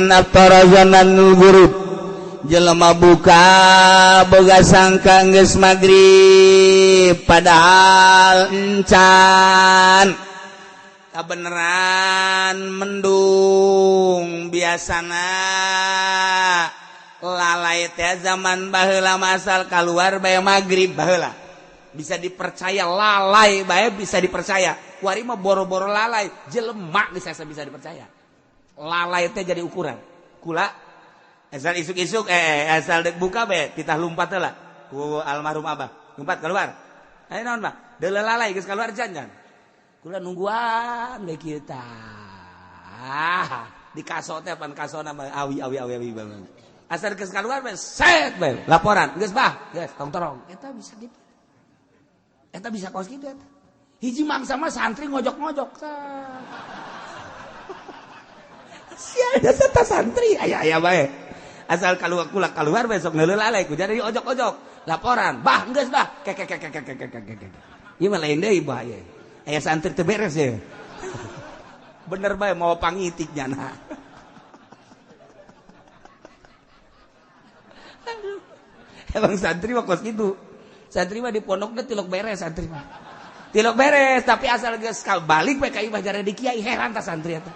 Naftarazananul gurub jelema buka boga sangka geus magrib padahal encan kabeneran mendung biasana lalai teh zaman baheula masal keluar bae magrib baheula bisa dipercaya lalai bae bisa dipercaya kuari mah boro-boro lalai jelema geus bisa dipercaya lalai teh jadi ukuran kula asal isuk-isuk asal dek buka be titah lumpat heula ku almarhum abah lumpat keluar aya naon Pak deuleu lalai geus keluar jangan kula nungguan ge kieu tah di kaso teh pan kasona awi banget asal geus keluar be set be laporan geus bah geus tong eta bisa gitu eta bisa kos kitu eta hiji mangsa mah santri ngojok-ngojok sia dasar santri aya bae asal keluar besok neuleuh lalai ku jadi ojok-ojok laporan bah geus bah kek ieu mah lain deui bah ye aya santri teu beres ye bener bae mau pangitik nyana emang santri mah kos kitu santri mah di pondok teh tilok beres santri mah tilok beres tapi asal geus balik bae ka imah jare di kiai heran tah santri eta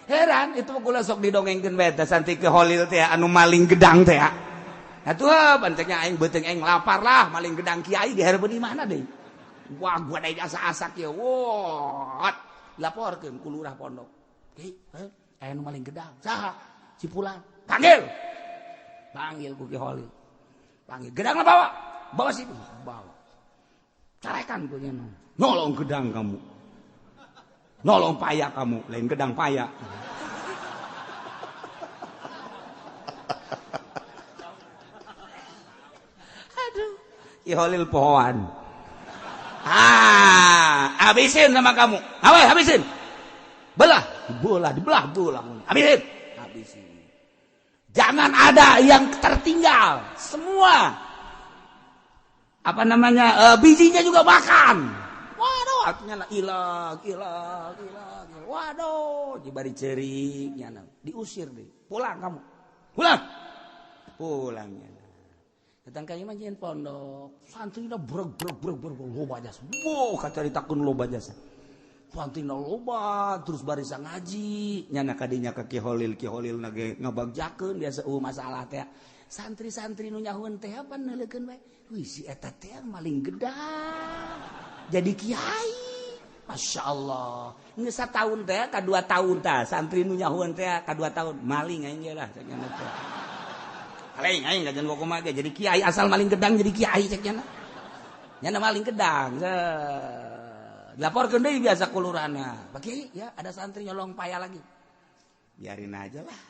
heran itu kula sok didongengkeun bae teh santri ke Holil teh anu maling gedang teh atuh banteknya aing beuteung aing lapar lah maling gedang kiai dihareupeun di mana deui wah gua da asa-asak ye wot laporkeun ku lurah pondok kiai aya anu maling gedang saha cipulan panggil ku Ki Holil panggil gedangna bawa situ bawa carekan ku nya nolong gedang kamu nolong paya kamu lain gedang paya aduh Ki Holil pohoan habisin sama kamu habisin dibelah habisin jangan ada yang tertinggal semua bijinya juga makan waduh artinya ilag waduh dibari ceurik nya diusir deh pulang kamu pulangnya datang ka imah nyeun pondok santrina breg loba jasa wow kacaritakeun loba jasa santrina loba terus barisa ngaji nya kadinya ka Ki Holil na ge ngabagjakeun biasa masalah teh santri-santri nu nyahoeun teh apa neuleukeun bae wih si eta teh maling gedang jadi kiai Masya Allah geus sataun teh ka 2 tahun tah santri nu nyahoeun teh ka 2 tahun maling aing ge lah cek nya teh aing ngajen kumaha ge jadi kiai asal maling gedang jadi kiai cek nya nya maling gedang dilaporkeun deui biasa ku lurahna Pak Kiai ya ada santri nyolong paya lagi biarin aja lah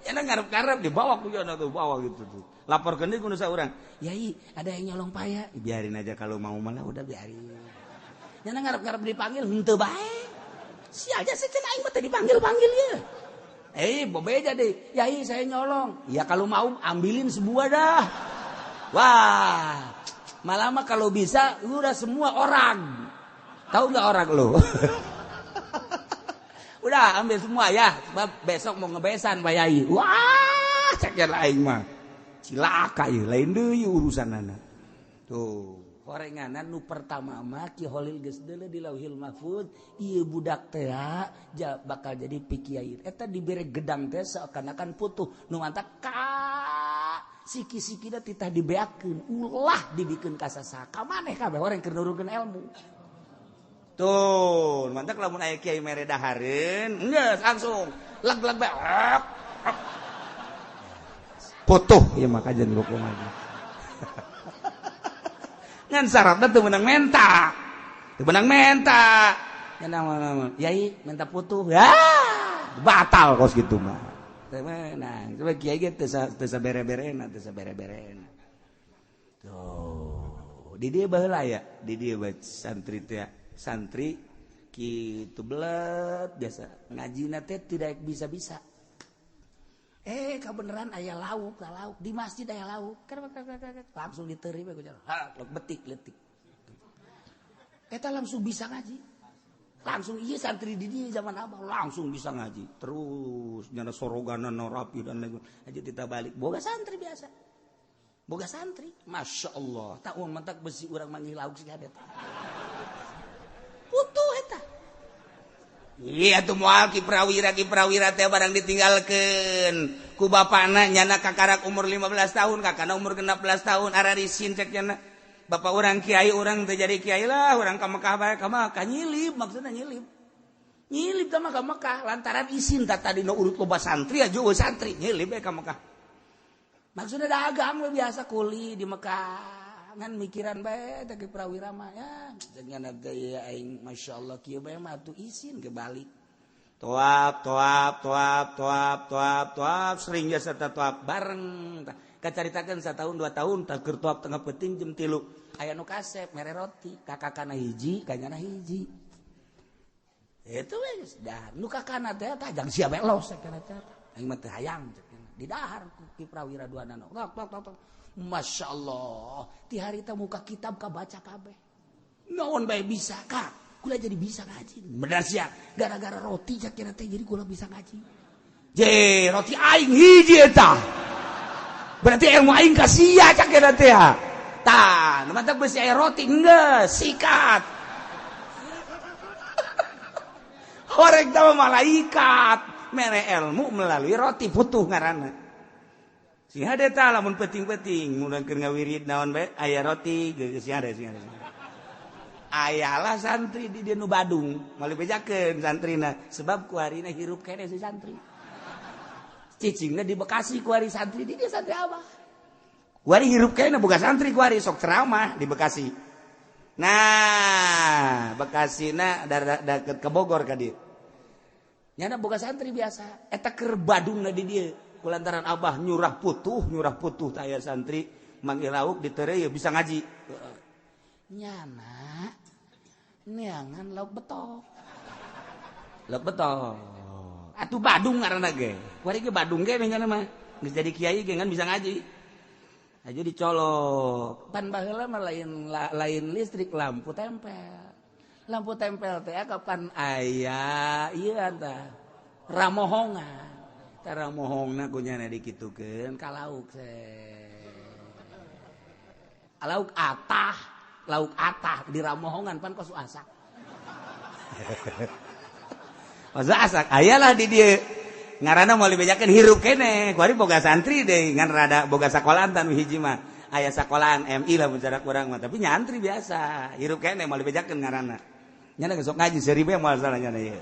nya ngarep-ngarep dibawa ku nya tuh bawa gitu tuh laporkeun deui ku nu saurang yai ada yang nyolong paya biarin aja kalau mau mah udah biarin nya ngarep-ngarep dipanggil henteu bae sia aja sih aing mah teh dipanggil-panggil ya bebeja deh yai saya nyolong ya kalau mau ambilin sebuah dah wah malah mah kalau bisa udah semua orang tahu nggak orang lo udah ambil semua ya sebab besok mau ngebesan Pak Yai wah ceknya lain mah cilaka ya lain deui urusanana tuh horenganan nu pertama mah Ki Holil geus deuleu di Lauhil Mahfuz ieu budak teh bakal jadi pikiai eta dibere gedang teh seakan-akan putuh nu mantap ka siki-sikina titah dibeakeun ulah dibikeun ka sasaha ka maneh kabeh horeng keur nurukeun ilmu tuh mantap lamun aya kiai mere dahareun geus langsung leg-leg bae putuh ieu mah kajen hukum lagi ngan syaratna teu meunang menta yai menta putuh ya batal kos gitu mah teu meunang coba kiai ge teu sabere-berena tuh di dieu baheula ya di dieu santri teh santri kitu belet biasa ngajina teh tidak bisa-bisa kebenaran aya lauk di masjid aya lauk langsung diteri we ku jalan betik letik eta langsung bisa ngaji langsung iya santri di dia zaman abah langsung bisa ngaji terus nyana soroganan rapi dan lain aja kita balik boga santri biasa boga santri masya Allah tak uang mantak besi orang manggil lauk sih ada putuh eta iya tuh moal kiprawira teh barang ditinggalkan ku bapana nyana kakarak umur 15 tahun kakana umur 16 tahun ararisin cek nyana bapak orang kiai orang terjadi kiai lah orang ke Mekah bae ka Mekah nyilip maksudnya nyilip ka Mekah lantaran isin tadi no urut loba santri aja santri nyilip bae ka Mekah maksudnya dagang we biasa kuli di Mekah ngan mikiran bae teh prawira mah ya dengan gaya aing masyaallah kieu bae mah atuh isin ke balik toap sering jasa toap bareng kacaritakeun satahun 2 tahun tak keur toap tengah peuting jam 3 aya nu kasep mere roti kakakana hiji kanyana hiji itu we geus dah nu kakana teh tajang sia belos sakana teh aing mah teh hayang di dahar ki prawira duana tok masyaallah ti harita muka kitab kabaca kabeh naon bae bisa ka kula jadi bisa ngaji bener sia gara-gara roti sakira teh jadi kula bisa ngaji je roti aing hiji eta berarti ilmu aing kasia cak ya teh ya tah mantap besi air roti enggak sikat horeg tama malaikat mere ilmu melalui roti putuh ngaranna si hade tah lamun penting-penting mudah keur ngawirid naon bae aya roti geus si hade ayalah santri di dieu nu Badung malih bejakeun santrina sebab ku harina hirup kene si santri cicingna di Bekasi kuari santri di dia santri abah kuari hirup kayaknya boga santri kuari sok ceramah di Bekasi nah Bekasi na deket ke Bogor ka dieu nyana boga santri biasa eta keur Badung na di dieu kulantaran abah nyurah putuh aya santri manggil lauk ditereu ya bisa ngaji nyana neangan lauk betok atuh Badung ngaranna ge. Kuari ge Badung ge nya mah. Geus jadi kiai ge kan bisa ngaji. Aja dicolok. Pan baheula mah lain listrik lampu tempel. Lampu tempel teh kapan aya ieu anta. Ramohongan. Tah ramohongna kunyana dikitukeun ka lauk lauk atah di ramohongan pan kosu asak. Masa asak ayalah di dia ngaranna mau dibejakeun hirup kene kuari boga santri deui ngan rada boga sekolahan tan hiji mah aya sekolahan MI lah bicara kurang mah tapi nyantri biasa hirup kene mau dibejakeun ngaranna nya geus sok ngaji seribe moal salahnya ieu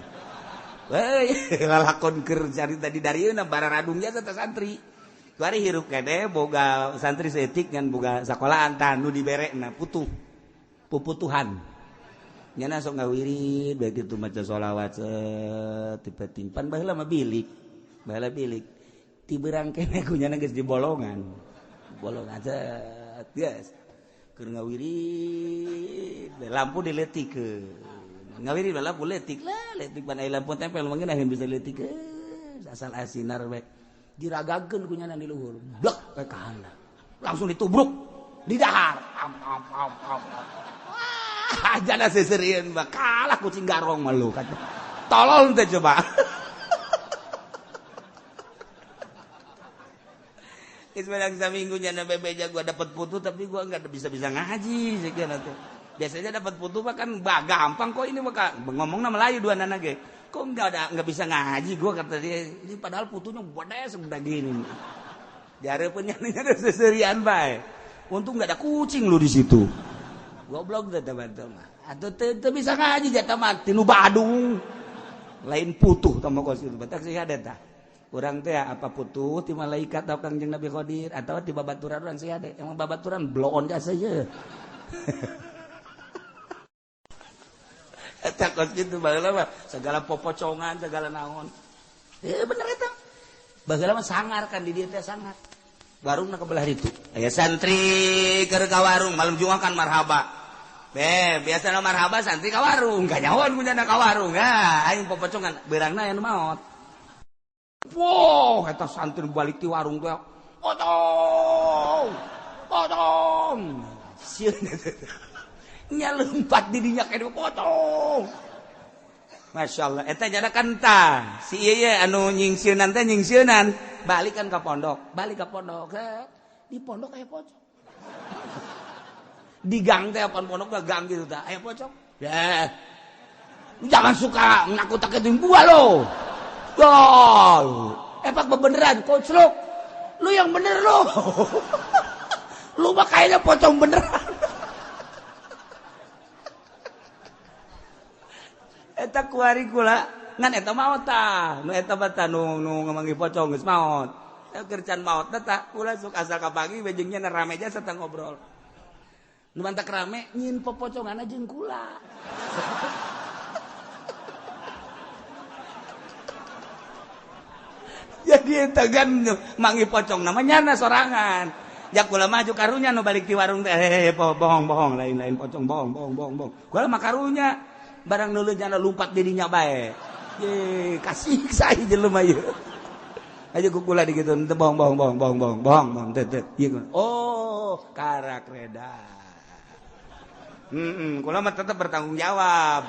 weh lalakon keur carita di darieuna bararadung jasa teh santri kuari hirup kene boga santri seetik ngan boga sekolahan tan nu diberekna puputuhan nyana sok ngawirid baik itu maca sholawat tipe timpan baheula mah bilik ti beurang kene ku nyana geus di bolongan geus keur ngawirid lampu diletikeun ngawirid lampu letik ban aya lampu tempel mangga nah bisa letikeun asal asinar bae diragakeun ku nyana di luhur blek ka handap langsung ditubruk di dahar jana seserian mah kalah kucing garong mah lu kata tolol teh coba Ismail saminggu nyana bebeja gua dapat putu tapi gua enggak bisa ngaji sekian teh biasanya dapat putu mah kan gampang kok ini mah ngomongna Melayu dua nana ge kok enggak bisa ngaji gua kata dia ini padahal putunya gede segede gini diareupeun nyana seserian bae untung enggak ada kucing lu di situ goblok teh teman-teman mah atuh teu bisa ngaji eta mah tinu Badung lain putuh tah mah kos kitu batak sih ada tah urang teh apa putuh ti malaikat atau Kangjeng Nabi Qadir atawa ti babaturan urang sih ada emang babaturan bloon jasa ye eta kos kitu baheula mah segala popocongan segala naon bener eta baheula mah sangar kan di dieu teh sangar warungna kebelah itu aya santri keur ka warung malam Jumat kan marhaba biasana marhaba santri ka warung ganyawan punyana ka warung aing popocongan beurangna aya nu maot wow eta santri balik ti warung teh potong sieun nya leumpad di dinya kene potong Masya Allah eta jada kanta si iya anu nyingsieunan teh nyingsieunan balik kan ke pondok di pondok aya pocong di gang teh apaan pondok gang gitu tah aya pocong ya jangan suka nakut-nakutin gua lo epak beneran koclok lu yang bener lo lu mah kayaknya pocong beneran eta kuari kula ngan eta maot tah nu eta bata nu ngamanggih pocong geus maot keur can maot tah kula sok asal kapagi bejengnya na rame aja sarta ngobrol nu mantak rame nyin popocongan jeung kula jadi eta kan manggih pocong namanya na sorangan jak kula maju karunya nu balik di warung teh bohong lain pocong bohong kula mah karunya barang nulujana lumpat dirinya bae ye kasih sai jelema ieu aja kukula dikitu teu bohong teh oh karak reda kula mah tetep bertanggung jawab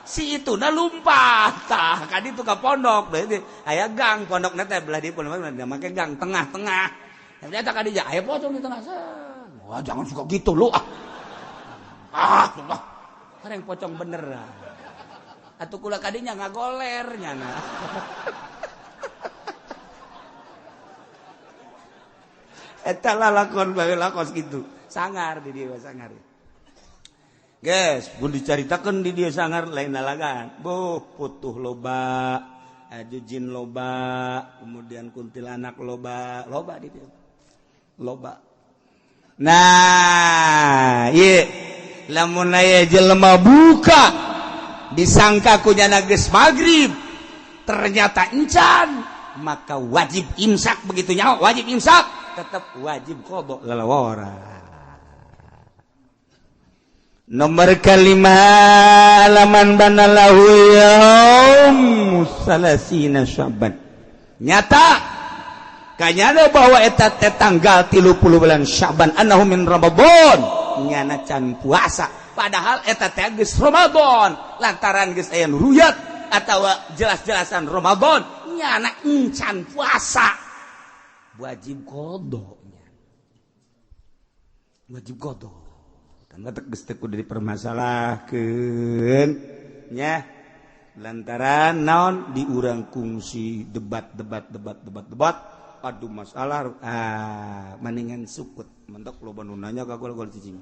si itu na lumpat tah ka ditu ka pondok berarti aya gang pondokna teh belah di pondok make gang tengah-tengah ternyata ka dieu aya pocong di tengah sana wah jangan suka gitu lu Allah kareng pocong bener atuh kula kadinya ngagoler nyana eta lakon bae lakos kitu sangar di dieu sangar guys pun dicaritakeun di dieu sangar lain nalagan putuh loba jin loba kemudian kuntilanak loba di dieu loba nah ieu lamun aya jelema buka disangka kunyana geus magrib ternyata encan maka wajib imsak begitu nyaho wajib imsak tetap wajib qada lalawara nomor kalima laman banalahu yaum salasina Sya'ban nyata kanyana bahwa eta teh tanggal 30 bulan Sya'ban annahu min Ramadan nyana can puasa padahal eta teh geus Ramadan lantaran geus aya ruyat atawa jelas-jelasan Ramadan nyana encan puasa wajib qada tanda geus teu kudu dipermasalahkeun nya lantaran naon diurang kungsi debat adu masalah mendingan sukut mentok loba nu nanya ka gol cicing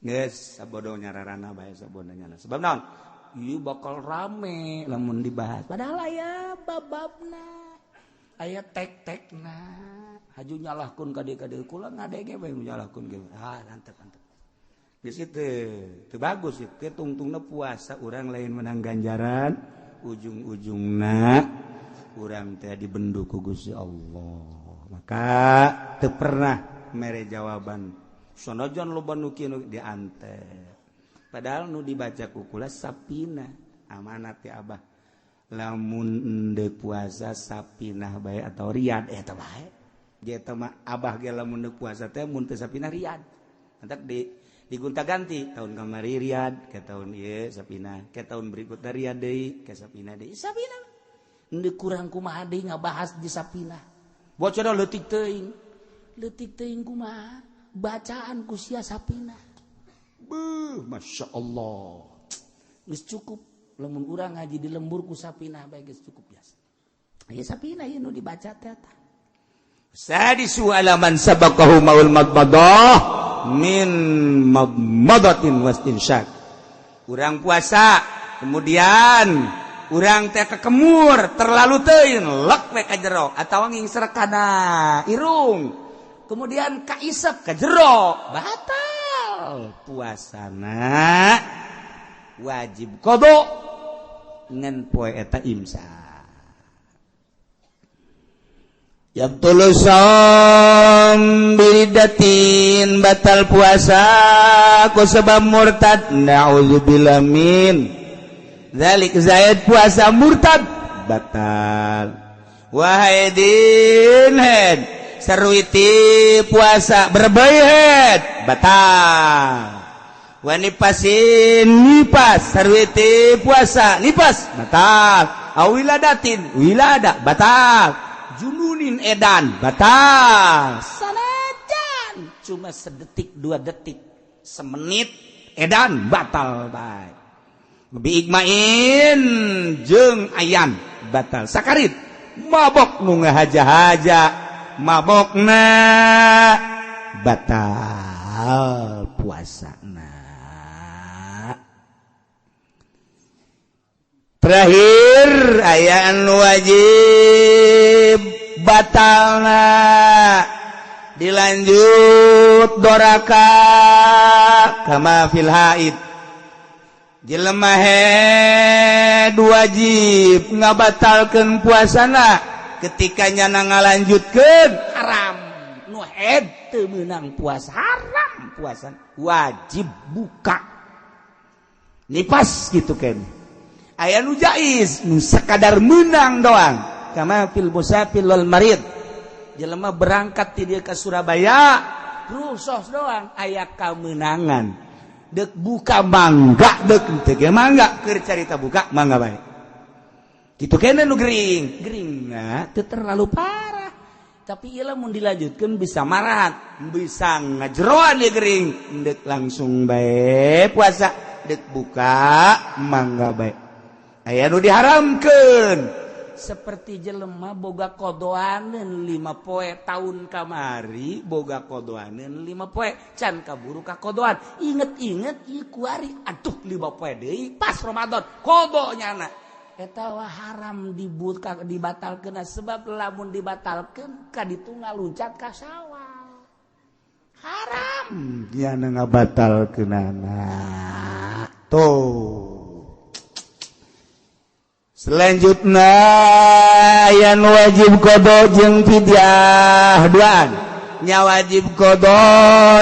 geus sabodo nyararana bae sabodanya sebab naon ieu bakal rame lamun dibahas padahal aya bababna aya tek-tekna haju nyalahkeun ka dieu kula ngadege bae nyalahkeun ge mantep geus teu bagus ieu tungtungna puasa urang lain menang ganjaran ujung-ujungna urang teh dibendu ku Gusti Allah maka teu pernah mere jawaban sonojon loba nu kieu diantep padahal nu dibaca ku kula sapina amanat ya Abah lamun ende puasa sapinah bae atau riyad eta bae dia teh mah Abah ge lamun ende puasa teh mun teu sapinah riyad entek digonta-ganti tahun kamari riyad ke tahun ieu sapinah ke tahun berikutna riyad deui ke sapinah deui sapinah ende kurang kumaha deui ngabahas di sapinah bocor leutik teuing kumaha bacaan ku sia sapinah Masya Allah geus cukup lamun urang ngaji di lembur ku sapinah bae geus cukup biasa aya sapinah ieu nu dibaca teh eta sadisu alaman sabaqahu maul madmadah min madmadatin wastinsyak urang puasa kemudian urang teh kekemur terlalu teuing lek we ka jero atawa ngingsrek kana irung kemudian kaisep ka jero batal puasana wajib qada ngan poe eta imsak yabtulu shaum biridatin batal puasa ku sebab murtad naudzubillah min zalik zaid puasa murtad batal wahai dinhead seruiti puasa berbayhead batal Wanipasin nipas sarwete puasa nipas batal awiladatin wilada batal jununin edan batal sanajan cuma sedetik 2 detik semenit edan batal bae biigmain jeung ayan batal sakarit mabok nu ngahaja-haja mabokna batal puasana. Terakhir ayaan wajib batalna dilanjut doraka kama fil haid jelema head wajib ngabatalkeun puasana ketika nyana ngalanjutkeun haram nu head teu meunang puasa haram puasana wajib buka nipas gitu kan aya nu jaiz nu sakadar menang doang kama fil musafir wal marid jelema berangkat ti dieu ka Surabaya rusos doang aya kamenangan dek buka mangga dek teu ge mangga keur carita buka mangga bae kitu keneh nu geringna teu terlalu parah tapi ieu lamun dilanjutkeun bisa marat bisa ngajroan ieu gering dek langsung bae puasa dek buka mangga bae aya nu diharamkeun seperti jelema boga kodoaneun 5 poe tahun kamari boga kodoaneun 5 poe can kaburu ka kodoan inget-inget ieu kuari atuh 5 poe deui pas Ramadan kodo nyana eta wah haram dibatalkeun sebab lamun dibatalkeun ka ditu ngaluncat ka Syawal haram nyana ngabatalkeunana tuh. Selanjutnya yang wajib kodo jeung fidyah duaan nya wajib kodo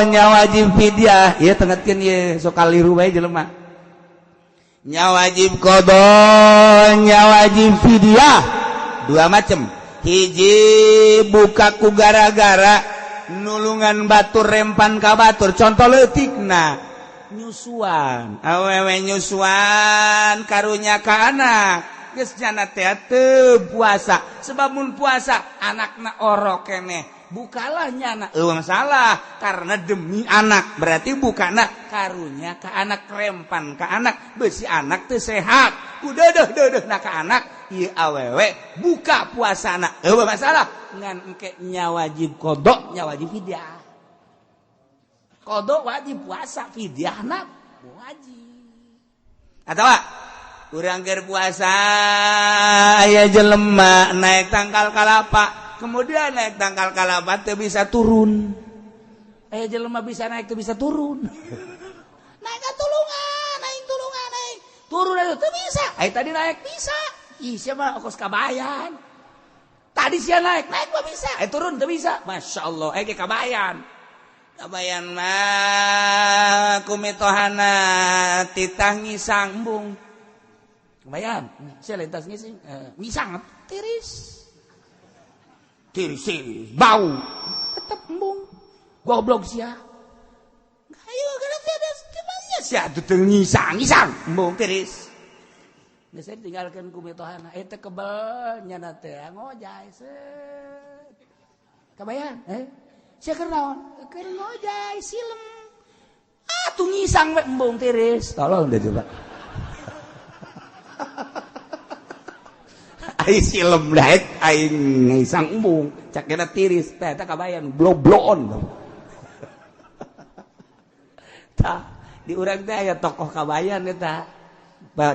nya wajib fidyah ieu tengetkeun ieu sok kaliru bae jelema nya wajib kodo nya wajib fidyah 2 macem hiji buka ku gara-gara nulungan batur rempan ka batur contoh leutikna nyusuan awewe nyusuan karunya ka anak geus jana teh teu puasa sebab mun puasa anakna orok keneh bukalah nyana masalah karena demi anak berarti bukana karunya ka anak rempan ka anak beusi anak teu sehat kudeudeuh-deudeuhna ka anak ieu awewe buka puasana masalah ngan engke nya wajib kodok nya wajib fidyah kodok wajib puasa fidyahna wajib atawa urang keur puasa aya jelema naik tangkal kalapa kemudian naik tangkal kalapa teu bisa turun aya jelema bisa naik teu bisa turun naik turun atuh teu bisa aya tadi naik bisa ih sia mah ongkos kabayan tadi sia naik mah bisa aya turun teu bisa masyaallah aya ge kabayan mah kumitohana titah ngisang embung kebayang, saya lintas ngising, ngisang, tiris, bau, tetap embung, goblok sia, ayo karena tiada gimana sia, tuh ngisang, embung tiris, nggak saya tinggalkan kumitohana, itu kebal nyana teh ngojay, kebayang, saya kenaon, ngojay silem, tuh ngisang embung tiris, tolong deh coba. Ai silem daek aing ngisang embung cak kena tiris teh eta kabayan blow-blown tah di urang teh aya tokoh kabayan eta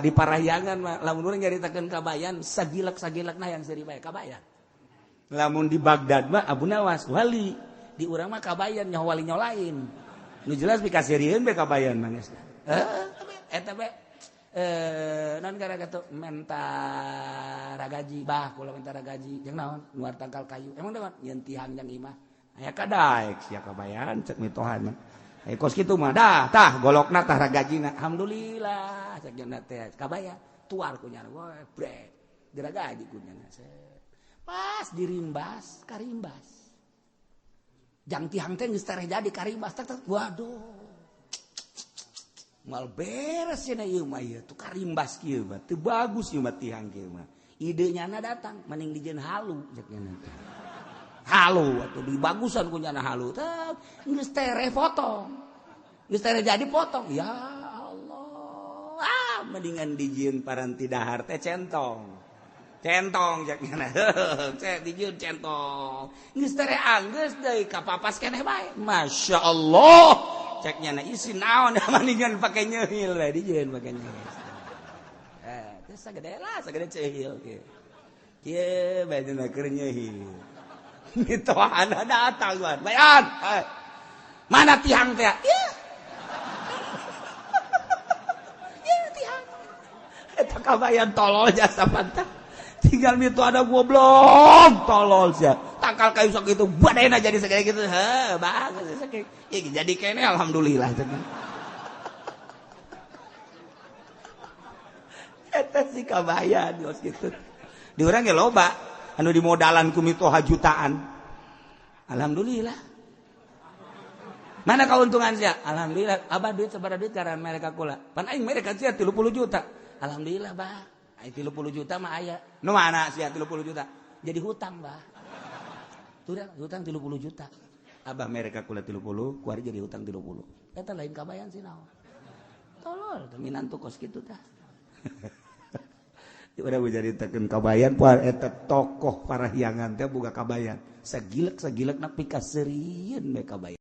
di Parahyangan mah lamun urang nyaritakeun kabayan sagilak-sagilakna yang seri bae kabayan lamun di Baghdad mah Abu Nawas wali di urang mah kabayan nyaho wali nyolain nu jelas pikasirieun be kabayan mangesna eta be non gara-gara menta ragaji bah kula menta ragaji jeung naon nuar tangkal kayu emang naon nyeun tihang jeung imah aya kadaek sia kabayan cek mitohan kos kitu mah dah tah golokna tah ragajina alhamdulillah cek jeung teh kabayan tuar kunyana we brek diragaji kunyana pas dirimbas karimbas jang tihang teh geus tareh jadi karimbas tak waduh mal beres cenah ieu mah ieu tuh karimbas kieu mah teu bagus ieu mah tihang kieu mah idenya na datang mending dijieun halu ceknya nanti halu atuh dibagusan ku nyana halu teh geus tere foto geus tere jadi potong ya Allah mendingan dijieun paranti dahar teh centong ceknya na cek dijieun centong geus tere anggeus deui kapapas keneh bae masyaallah ceknya na isi naon mendingan pake nyeuhil we dijieun pake nyeuhil teh sagede lah sagede ceuhil kieu kieu bae keur nyeuhil mitohana datang wan bayan mana tihang teh ya tihang eta kabayan tolol jasa pantah tinggal mitu ada goblok tolol sia takal kayu sok itu badena jadi segede gitu bagus sakit ya jadi kene alhamdulillah eta si kabayan geus kitu di urang ge loba anu dimodalan ku mitoha jutaan alhamdulillah mana kauntungan sia alhamdulillah abah duit sabaraha duit karan mereka kula pan aing mereka sia 30 juta alhamdulillah bah ai 30 juta mah aya nu mana sia 30 juta jadi hutang bah hutang 30 juta abah mereka kula 30 kuari jadi hutang 30 eta lain kabayan sih naon tolol minantu kos kitu tah udah menceritakan kabayan puar eta tokoh parahyangan teh boga kabayan sagilek nak pikaseureun we kabayan